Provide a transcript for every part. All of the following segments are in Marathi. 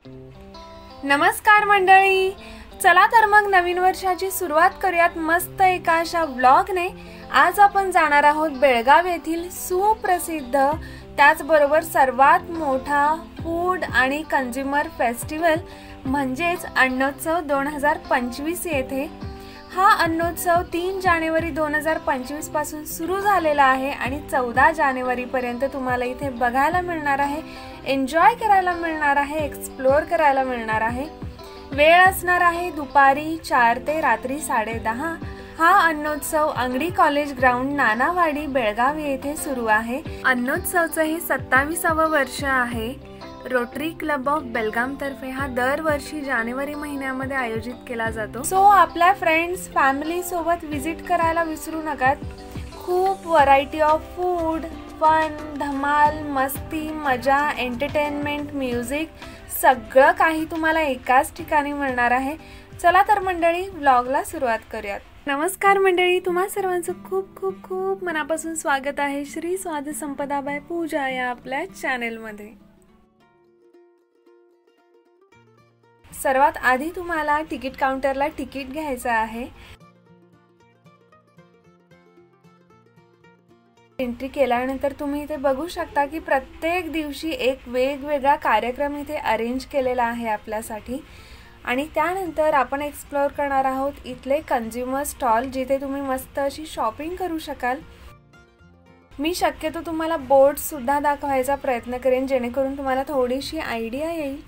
नमस्कार मंडळी, चला तर मग नवीन वर्षाची सुरुवात करूयात मस्त एका अशा व्लॉगने। आज आपण जाणार आहोत बेळगाव येथील सुप्रसिद्ध त्याचबरोबर सर्वात मोठा फूड आणि कंझ्युमर फेस्टिवल म्हणजेच अन्नोत्सव 2025 येथे। हा अन्नोत्सव 3 जानेवारी 2025 पासून सुरू झालेला आहे आणि 14 जानेवारी पर्यंत तुम्हाला इथे बघायला मिळणार आहे, एन्जॉय करायला मिळणार आहे, एक्सप्लोर करायला मिळणार आहे। वेळ असणार आहे दुपारी 4 ते रात्री 10:30। हा अन्नोत्सव अंगडी कॉलेज ग्राउंड नानावाडी बेळगाव येथे सुरू आहे। अन्नोत्सवचं हे 27वे वर्ष आहे। रोटरी क्लब ऑफ बेलगाम तर्फे हा दरवर्षी जानेवारी महिन्यामध्ये आयोजित केला जातो। सो आपल्या फ्रेंड्स फॅमिली सोबत विजिट करायला विसरू नका। खूप व्हरायटी ऑफ फूड, फन, धमाल, मस्ती, मजा, एंटरटेनमेंट, म्युझिक सगळं काही तुम्हाला एकाच ठिकाणी मिळणार आहे। चला तर मंडळी व्लॉगला सुरुवात करूयात। नमस्कार मंडळी, तुम्हा सर्वांचं खूप खूप खूप मनापासून स्वागत आहे श्री स्वाद संपदा बाय पूजा या आपल्या चॅनेलमध्ये। सर्वात आधी तुम्हाला तिकीट काउंटरला तिकीट घ्यायचं आहे। एंट्री केल्यानंतर तुम्ही इथे बघू शकता की प्रत्येक दिवशी एक वेगवेगळा कार्यक्रम इथे अरेंज केलेला आहे आपल्यासाठी। आणि त्यानंतर आपण एक्सप्लोर करणार आहोत इथले कंझ्युमर स्टॉल, जिथे तुम्ही मस्त अशी शॉपिंग करू शकाल। मी शक्यतो तुम्हाला बोर्ड सुद्धा दाखवायचा प्रयत्न करेन, जेणेकरून तुम्हाला थोडीशी आयडिया येईल।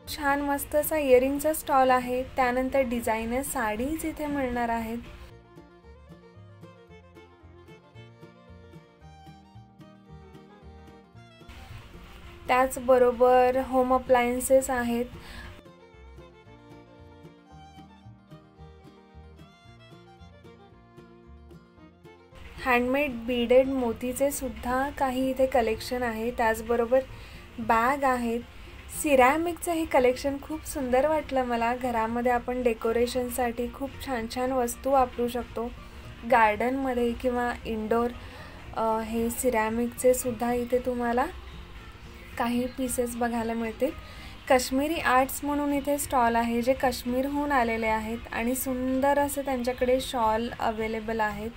छान मस्त असा इयरिंगचा स्टॉल आहे। त्यानंतर डिझायनर साडीज इथे मिळणार आहेत। त्याचबरोबर होम अप्लायन्सेस आहेत। हँडमेड बीडेड मोतीचे सुद्धा काही इथे कलेक्शन आहे। त्याचबरोबर बॅग आहेत। सिरॅमिकचं हे कलेक्शन खूप सुंदर वाटलं मला। घरामध्ये आपण डेकोरेशनसाठी खूप छान छान वस्तू वापरू शकतो, गार्डनमध्ये किंवा इंडोर। हे सिरॅमिकचे सुद्धा इथे तुम्हाला काही पीसेस बघायला मिळतील। काश्मीरी आर्ट्स म्हणून इथे स्टॉल आहे, जे काश्मीरहून आलेले आहेत आणि सुंदर असे त्यांच्याकडे शॉल अवेलेबल आहेत।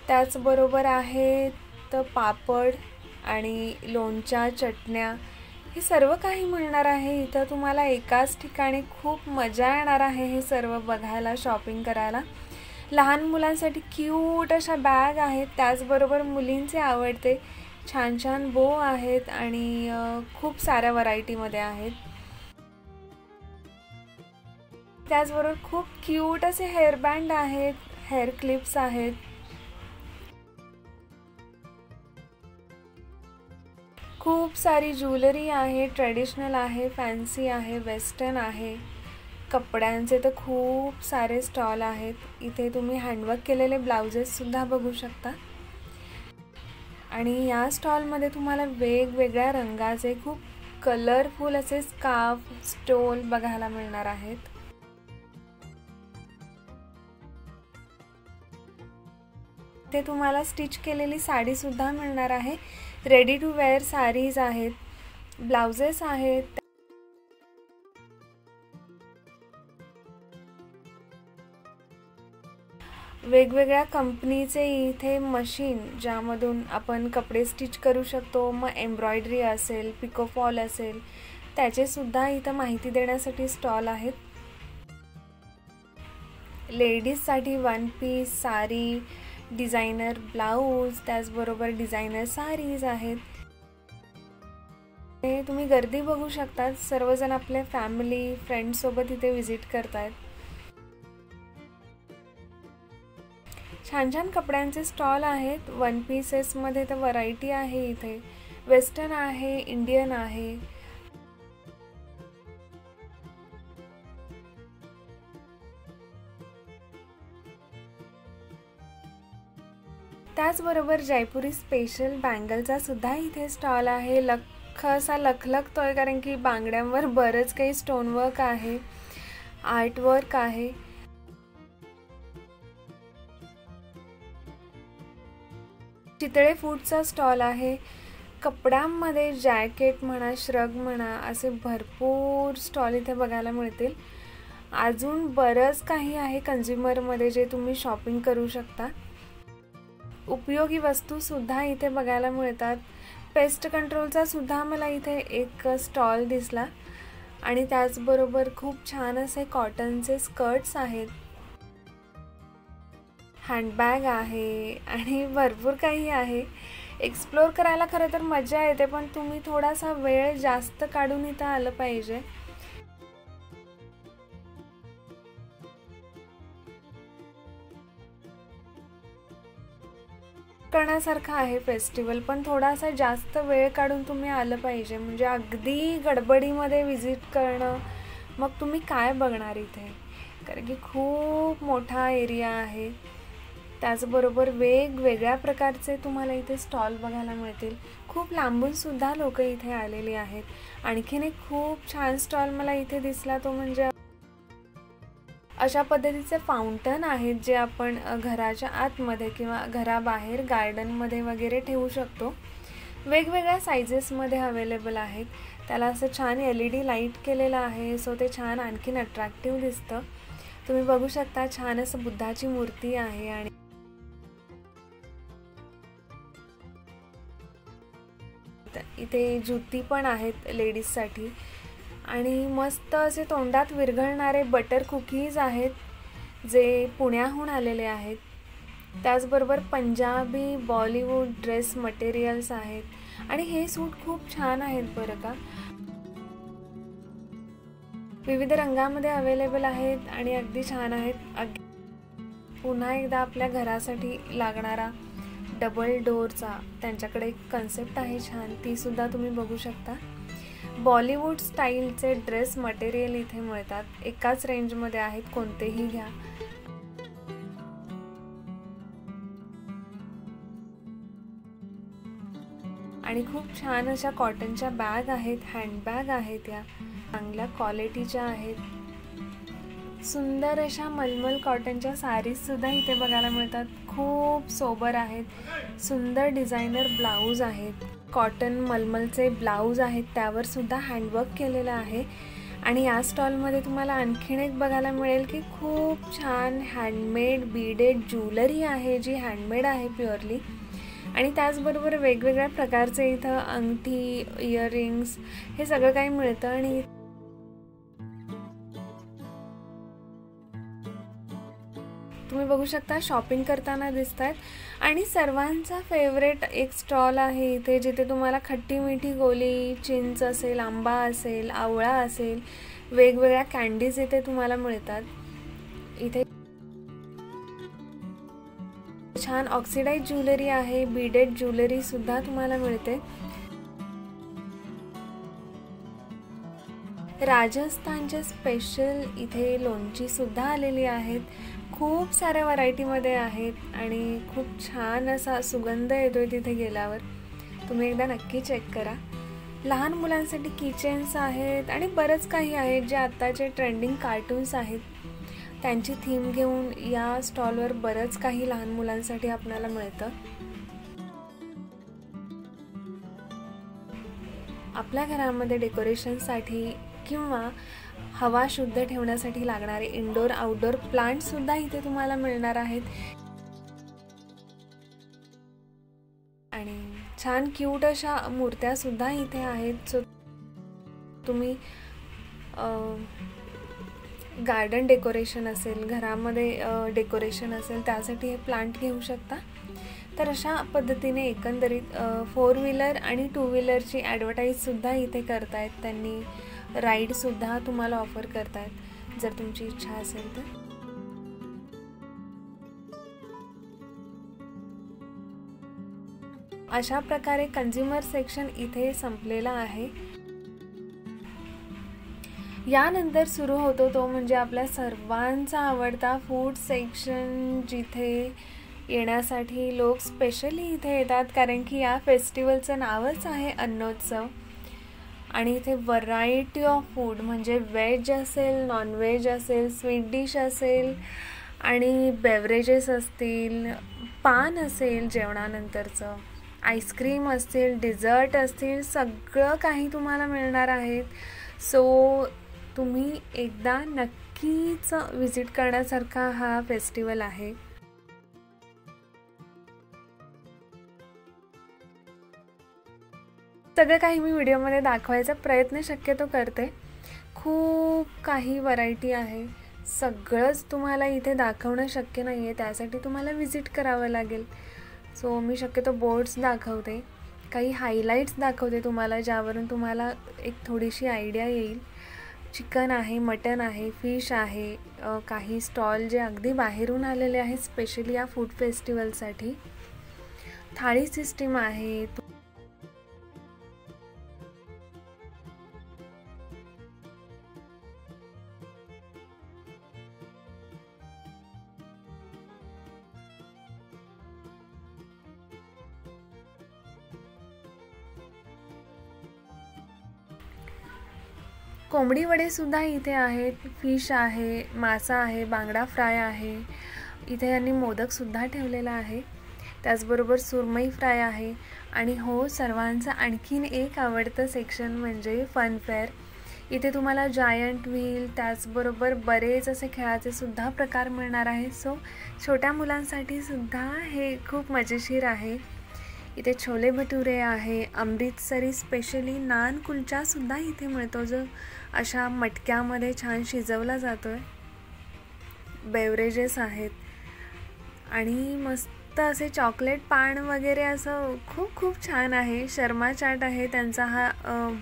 त्याचबरोबर आहेत पापड आणि लोणच्या, चटण्या, हे सर्व काही मिळणार आहे इथं तुम्हाला एकाच ठिकाणी। खूप मजा येणार आहे हे सर्व बघायला, शॉपिंग करायला। लहान मुलांसाठी क्यूट अशा बॅग आहेत। त्याचबरोबर मुलींचे आवडते छान छान बो आहेत आणि खूप साऱ्या व्हरायटीमध्ये आहेत। त्याचबरोबर खूप क्यूट असे हेअरबँड आहेत, हेअर क्लिप्स आहेत। खूप सारी ज्वेलरी आहे, ट्रेडिशनल आहे, फॅन्सी आहे, वेस्टर्न आहे। कपड्यांचे तर खूप सारे स्टॉल आहेत। इथे तुम्ही हँडवर्क केलेले ब्लाउजेस सुद्धा बघू शकता। आणि या स्टॉलमध्ये तुम्हाला वेगवेगळ्या रंगाचे खूप कलरफुल असे स्कार्फ, स्टोल बघायला मिळणार आहेत। ते तुम्हाला स्टिच केलेली साडी सुद्धा मिळणार आहे। रेडी टू वेअर साडीज आहेत, ब्लाउजेस आहेत। वेगवेगळ्या कंपनीचे इथे मशीन, ज्यामधून आपण कपडे स्टिच करू शकतो। मग एम्ब्रॉयडरी असेल, पिको फॉल असेल, त्याचे सुद्धा इथं माहिती देण्यासाठी स्टॉल आहेत। लेडीजसाठी one piece, sari, designer blouse, त्याचबरोबर डिझायनर साडीज आहेत। ते तुम्ही गर्दी बघू शकता, सर्वजण आपल्या फॅमिली फ्रेंड्स सोबत इथे विजिट करतात। छान छान कपड्यांचे स्टॉल आहेत। वन पीसेसमध्ये तर व्हरायटी आहे इथे, वेस्टर्न आहे, इंडियन आहे। त्याचबरोबर जयपुरी स्पेशल बँगलचा सुद्धा इथे स्टॉल आहे. असा लखलखतोय कारण की बांगड्यांवर बरंच काही स्टोनवर्क आहे, आर्टवर्क आहे. चितळे फूडचा स्टॉल आहे. कपड्यांमध्ये जॅकेट म्हणा, श्रग म्हणा, असे भरपूर स्टॉल इथे बघायला मिळतील. अजून बरंच काही आहे कन्झ्युमरमध्ये जे तुम्ही शॉपिंग करू शकता. उपयोगी वस्तूसुद्धा इथे बघायला मिळतात. पेस्ट कंट्रोलचा सुद्धा मला इथे एक स्टॉल दिसला आणि त्याचबरोबर खूप छान असे कॉटनचे स्कर्ट्स आहेत, हँडबॅग आहे आणि भरपूर काही आहे. एक्सप्लोर करायला खरं तर मजा येते, पण तुम्ही थोडासा वेळ जास्त काढून इथं आलं पाहिजे. करण्यासारखं आहे फेस्टिवल, पण थोडासा जास्त वेळ काढून तुम्ही आलं पाहिजे. म्हणजे अगदी गडबडीमध्ये विजिट करणं, मग तुम्ही काय बघणार इथे, कारण की खूप मोठा एरिया आहे. त्याचबरोबर वेगवेगळ्या प्रकारचे तुम्हाला इथे स्टॉल बघायला मिळतील. खूप लांबून सुद्धा लोक इथे आलेली आहेत. आणखीन एक खूप छान स्टॉल मला इथे दिसला, तो म्हणजे अशा पद्धतीचे फाउंटन आहेत जे आपण घराच्या आतमध्ये किंवा घराबाहेर गार्डनमध्ये वगैरे ठेवू शकतो. वेगवेगळ्या सायझेसमध्ये अवेलेबल आहेत. त्याला असं छान LED लाईट केलेलं आहे, सो ते छान आणखीन अट्रॅक्टिव्ह दिसतं. तुम्ही बघू शकता छान असं बुद्धाची मूर्ती आहे आणि इथे जुती पण आहेत लेडीजसाठी आणि मस्त असे तोंडात विरघळणारे बटर कुकीज आहेत जे पुण्याहून आलेले आहेत. त्याचबरोबर पंजाबी बॉलिवूड ड्रेस मटेरियल्स आहेत आणि हे सूट खूप छान आहेत बरं का. विविध रंगामध्ये अवेलेबल आहेत आणि अगदी छान आहेत. पुन्हा एकदा आपल्या घरासाठी लागणारा डबल डोअरचा त्यांच्याकडे एक कन्सेप्ट आहे छान, ती सुद्धा तुम्ही बघू शकता. बॉलिवूड स्टाईलचे ड्रेस मटेरियल इथे मिळतात. एकाच रेंजमध्ये आहेत, कोणतेही घ्या. आणि खूप छान अशा कॉटनच्या बॅग आहेत, हँडबॅग आहेत, या चांगल्या क्वालिटीच्या आहेत. सुंदर अशा मलमल कॉटनच्या साडीज सुद्धा इथे बघायला मिळतात. खूप सोबर आहेत. सुंदर डिझायनर ब्लाऊज आहेत, कॉटन मलमलचे ब्लाऊज आहेत, त्यावर सुद्धा हँडवर्क केलेलं आहे. आणि या स्टॉलमध्ये तुम्हाला आणखीन एक बघायला मिळेल की खूप छान हँडमेड बीडेड ज्वेलरी आहे जी हँडमेड आहे प्युअरली. आणि त्याचबरोबर वेगवेगळ्या प्रकारचे इथं अंगठी, इयरिंग्स हे सगळं काही मिळतं. आणि तुम्ही बघू शकता शॉपिंग करताना दिसत आहेत. आणि सर्वांचा फेवरेट एक स्टॉल आहे इथे जिथे तुम्हाला खट्टी मिठी गोली, चिंच असेल, आंबा असेल, आवळा असेल, वेगवेगळ्या कॅन्डीज इथे तुम्हाला मिळतात. इथे छान ऑक्सिडाइज ज्वेलरी आहे, बीडेड ज्वेलरी सुद्धा तुम्हाला मिळते. राजस्थानचे स्पेशल इथे लोणची सुद्धा आलेली आहेत. खूप साऱ्या व्हरायटीमध्ये आहेत आणि खूप छान असा सुगंध येतोय तिथे गेल्यावर. तुम्ही एकदा नक्की चेक करा. लहान मुलांसाठी किचन्स आहेत आणि बरंच काही आहेत जे आत्ताचे ट्रेंडिंग कार्टून्स आहेत त्यांची थीम घेऊन या स्टॉलवर बरंच काही लहान मुलांसाठी आपल्याला मिळतं. आपल्या घरामध्ये डेकोरेशनसाठी किंवा हवा शुद्ध ठेवण्यासाठी लागणारे इनडोर आउटडोर प्लांट सुद्धा इथे तुम्हाला मिळणार आहेत. आणि छान क्यूट अशा मूर्त्या सुद्धा इथे आहेत. सो तुम्ही गार्डन डेकोरेशन असेल, घरामध्ये डेकोरेशन असेल, त्यासाठी हे प्लांट घेऊ शकता. तर अशा पद्धतीने एकंदरीत 4 व्हीलर आणि 2 व्हीलरची ॲडव्हर्टाईजसुद्धा इथे करतायत. त्यांनी राईडसुद्धा तुम्हाला ऑफर करतायत जर तुमची इच्छा असेल तर. अशा प्रकारे कन्झ्युमर सेक्शन इथे संपलेला आहे. यानंतर सुरू होतो तो म्हणजे आपल्या सर्वांचा आवडता फूड सेक्शन, जिथे येण्यासाठी लोक स्पेशली इथे येतात, कारण की या फेस्टिवलचं नावच आहे अन्नोत्सव. आणि इथे व्हरायटी ऑफ फूड, म्हणजे व्हेज असेल, नॉनव्हेज असेल, स्वीट डिश असेल आणि बेवरेजेस असतील, पान असेल जेवणानंतरचं, आईस्क्रीम असतील, डिझर्ट असतील, सगळं काही तुम्हाला मिळणार आहेत. सो तुम्ही एकदा नक्कीच विजिट करण्यासारखा हा फेस्टिवल आहे. सगळं काही मी व्हिडिओमध्ये दाखवायचा प्रयत्न शक्यतो करते. खूप काही व्हरायटी आहे. सगळंच तुम्हाला इथे दाखवणं शक्य नाही आहे, त्यासाठी तुम्हाला विजिट करावं लागेल. सो मी शक्यतो बोर्ड्स दाखवते, काही हायलाईट्स दाखवते तुम्हाला, ज्यावरून तुम्हाला एक थोडीशी आयडिया येईल. चिकन आहे, मटन आहे, फिश आहे, काही स्टॉल जे अगदी बाहेरून आलेले आहेत स्पेशली या फूड फेस्टिवलसाठी. थाळी सिस्टीम आहे. कोंबडी वडेसुद्धा इथे आहेत. फिश आहे, मासा आहे, बांगडा फ्राय आहे. इथे यांनी मोदकसुद्धा ठेवलेला आहे. त्याचबरोबर सुरमई फ्राय आहे. आणि हो, सर्वांचं आणखीन एक आवडतं सेक्शन म्हणजे फनफेअर. इथे तुम्हाला जायंट व्हील, त्याचबरोबर बरेच असे खेळाचे सुद्धा प्रकार मिळणार आहेत. सो छोट्या मुलांसाठी सुद्धा हे खूप मजेशीर आहे. इथे छोले भटुरे आहे, अमृतसरी स्पेशली नान कुलचासुद्धा इथे मिळतो, जो अशा मटक्यामध्ये छान शिजवला जातो आहे. बेवरेजेस आहेत आणि मस्त असे चॉकलेट पान वगैरे असं खूप खूप छान आहे. शर्मा चाट आहे, त्यांचा हा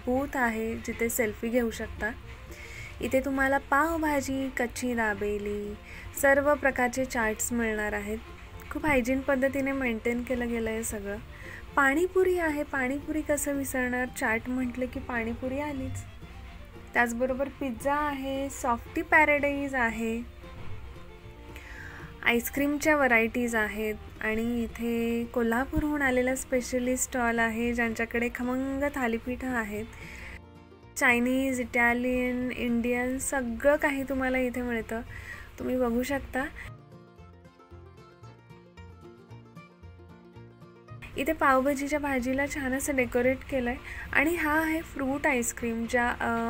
बूथ आहे जिथे सेल्फी घेऊ शकता. इथे तुम्हाला पावभाजी, कच्ची दाबेली, सर्व प्रकारचे चाट्स मिळणार आहेत. खूप हायजीन पद्धतीने मेंटेन केलं गेलं आहे सगळं. पाणीपुरी आहे. पाणीपुरी कसं विसरणार, चाट म्हटलं की पाणीपुरी आलीच. त्याचबरोबर पिझ्झा आहे, सॉफ्टी पॅराडाईज आहे, आईस्क्रीमच्या व्हरायटीज आहेत. आणि इथे कोल्हापूरहून आलेला स्पेशली स्टॉल आहे, ज्यांच्याकडे खमंग थालीपीठं आहेत. चायनीज, इटालियन, इंडियन सगळं काही तुम्हाला इथे मिळतं. तुम्ही बघू शकता. इथे पावभाजीच्या भाजीला छान असं डेकोरेट केलं आहे. आणि हा आहे फ्रूट आईस्क्रीम, ज्या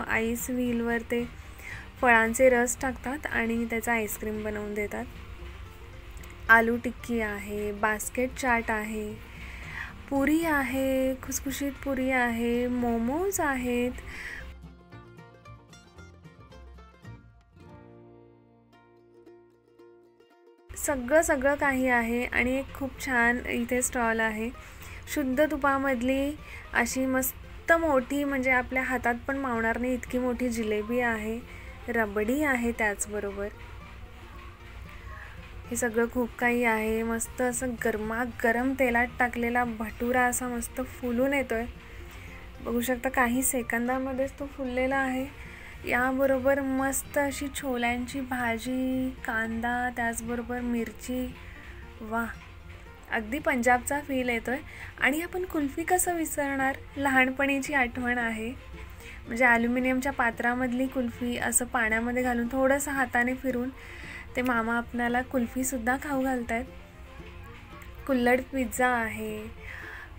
आईस व्हीलवर ते फळांचे रस टाकतात आणि त्याचा आईस्क्रीम बनवून देतात. आलू टिक्की आहे, बास्केट चाट आहे, पुरी आहे, खुसखुशीत पुरी आहे, मोमोज आहेत. सगळं काही आहे. आणि एक खूप छान इथे स्टॉल आहे. शुद्ध तुपामधली अशी मस्त मोठी, म्हणजे आपल्या हातात पण मावणार नाही इतकी मोठी जिलेबी आहे, रबडी आहे. त्याचबरोबर हे सगळं खूप काही आहे. मस्त असं गरमागरम तेलात टाकलेला भटुरा असा मस्त फुलून येतोय. बघू शकता, काही सेकंदामध्येच तो फुललेला आहे. याबरोबर मस्त अशी छोल्यांची भाजी, कांदा, त्याचबरोबर मिरची. वा, अगदी पंजाबचा फील येतोय. आणि आपण कुल्फी कसं विसरणार, लहानपणीची आठवण आहे. म्हणजे ॲल्युमिनियमच्या पात्रामधली कुल्फी असं पाण्यामध्ये घालून थोडंसं हाताने फिरून ते मामा आपणाला कुल्फीसुद्धा खाऊ घालत आहेत. कुल्हड पिझ्झा आहे.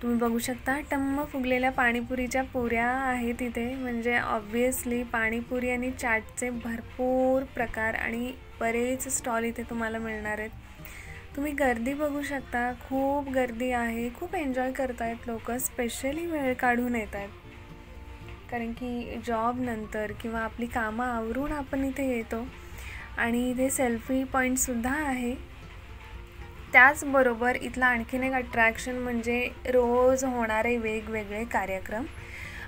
तुम्ही बघू शकता, टम्म फुगलेल्या पाणीपुरीच्या पुऱ्या आहेत इथे. म्हणजे ऑब्वियसली पाणीपुरी आणि चाटचे भरपूर प्रकार आणि बरेच स्टॉल इथे तुम्हाला मिळणार आहेत. तुम्ही गर्दी बघू शकता, खूप गर्दी आहे. खूप एन्जॉय करत आहेत लोक, स्पेशली वेळ काढून येत आहेत. कारण की जॉब नंतर किंवा आपली कामं आवरून आपण इथे येतो. आणि इथे सेल्फी पॉईंटसुद्धा आहे. त्याचबरोबर इथला आणखीन एक अट्रॅक्शन म्हणजे रोज होणारे वेगवेगळे कार्यक्रम.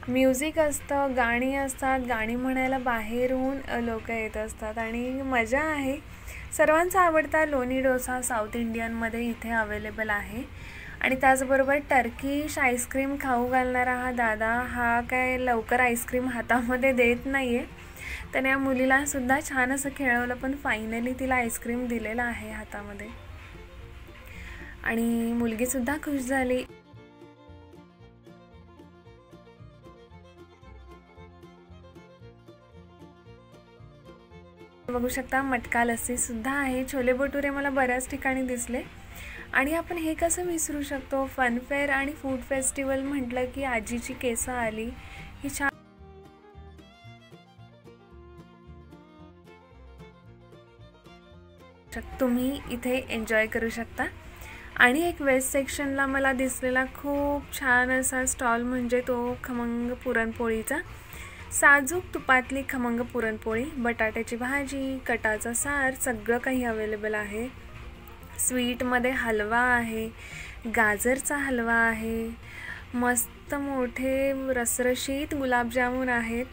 म्युझिक असतं, गाणी असतात, गाणी म्हणायला बाहेरून लोक येत असतात आणि मजा आहे. सर्वांचा आवडता लोणी डोसा साऊथ इंडियनमध्ये इथे अवेलेबल आहे. आणि त्याचबरोबर टर्किश आईस्क्रीम खाऊ घालणारा हा दादा, हा काय लवकर आईस्क्रीम हातामध्ये देत नाही आहे. त्याने या मुलीलासुद्धा छान असं खेळवलं, पण फायनली तिला आईस्क्रीम दिलेला आहे हातामध्ये. आणि मुलगीसुद्धा खुश झाली. बघू शकता मटका लस्सीसुद्धा आहे. छोले भटुरे मला बऱ्याच ठिकाणी दिसले. आणि आपण हे कसं विसरू शकतो, फनफेअर आणि फूड फेस्टिवल म्हटलं की आजीची केसं आली ही छान तुम्ही इथे एन्जॉय करू शकता. आणि एक वेस्ट सेक्शनला मला दिसलेला खूप छान असा स्टॉल म्हणजे तो खमंग पुरणपोळीचा. साजूक तुपातली खमंग पुरणपोळी, बटाट्याची भाजी, कटाचा सार सगळं काही अवेलेबल आहे. स्वीटमध्ये हलवा आहे, गाजरचा हलवा आहे, मस्त मोठे रसरशीत गुलाबजामुन आहेत,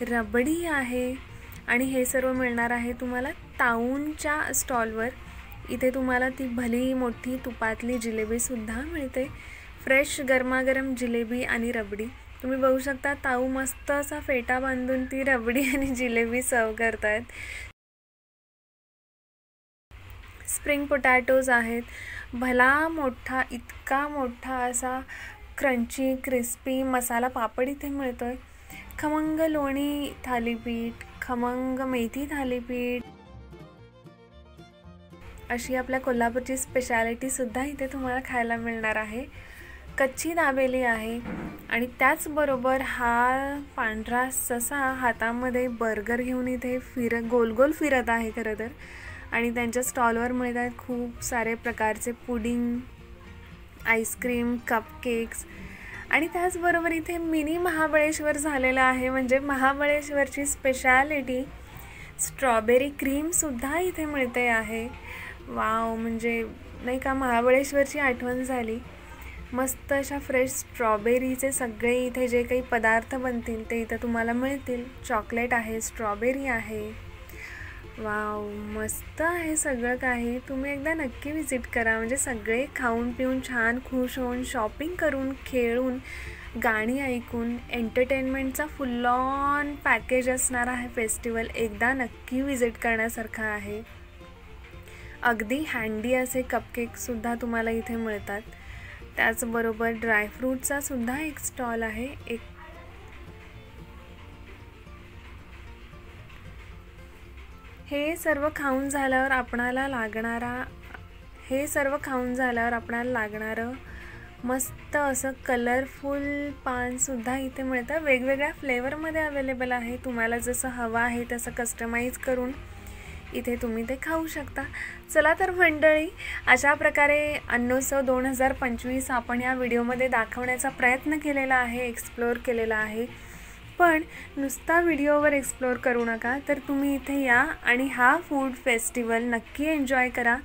रबडी आहे. आणि हे सर्व मिळणार आहे तुम्हाला ताऊंच्या स्टॉलवर. इथे तुम्हाला ती भली मोठी तुपातली जिलेबीसुद्धा मिळते. फ्रेश गरमागरम जिलेबी आणि रबडी तुम्ही बघू शकता. ताऊ मस्त असा फेटा बांधून ती रबडी आणि जिलेबी सर्व करतायत. स्प्रिंग पोटॅटोज आहेत, भला मोठा, इतका मोठा असा क्रंची क्रिस्पी मसाला पापड इथे मिळतोय. खमंग लोणी थालीपीठ, खमंग मेथी थालीपीठ, अशी आपल्या कोल्हापूरची स्पेशालिटीसुद्धा इथे तुम्हाला खायला मिळणार आहे. कच्ची दाबेली आहे. आणि त्याचबरोबर हा पांढरा ससा हातामध्ये बर्गर घेऊन इथे गोल गोल फिरत आहे खरं तर. आणि त्यांच्या स्टॉलवर मिळत आहेत खूप सारे प्रकारचे पुडिंग, आईस्क्रीम, कपकेक्स. आणि त्याचबरोबर इथे मिनी महाबळेश्वर झालेलं आहे. म्हणजे महाबळेश्वरची स्पेशालिटी स्ट्रॉबेरी क्रीमसुद्धा इथे मिळते आहे. वाव, म्हणजे नाही का महाबळेश्वरची आठवण झाली. मस्त अशा फ्रेश स्ट्रॉबेरीचे सगळे इथे जे काही पदार्थ बनतील ते इथं तुम्हाला मिळतील. चॉकलेट आहे, स्ट्रॉबेरी आहे. वाव, मस्त आहे सगळं काही. तुम्ही एकदा नक्की विजिट करा. म्हणजे सगळे खाऊन पिऊन छान खुश होऊन शॉपिंग करून, खेळून, गाणी ऐकून, एंटरटेनमेंटचा फुल ऑन पॅकेज असणार आहे फेस्टिवल. एकदा नक्की विजिट करण्यासारखं आहे. अगदी हँडी असे कपकेकसुद्धा तुम्हाला इथे मिळतात. त्याचबरोबर ड्रायफ्रूटचा सुद्धा एक स्टॉल आहे. हे सर्व खाऊन झाल्यावर आपणाला लागणारं मस्त असं कलरफुल पानसुद्धा इथे मिळतं. वेगवेगळ्या फ्लेवरमध्ये अवेलेबल आहे. तुम्हाला जसं हवं आहे तसं कस्टमाइज करून इथे तुम्ही ते खाऊ शकता. चला तर मंडळी, अशा प्रकारे अन्नोत्सव 2025 आपण या व्हिडिओमध्ये दाखवण्याचा प्रयत्न केलेला आहे, एक्सप्लोअर केलेला आहे. पण नुसता व्हिडिओवर एक्सप्लोअर करू नका, तर तुम्ही इथे या आणि हा फूड फेस्टिवल नक्की एन्जॉय करा.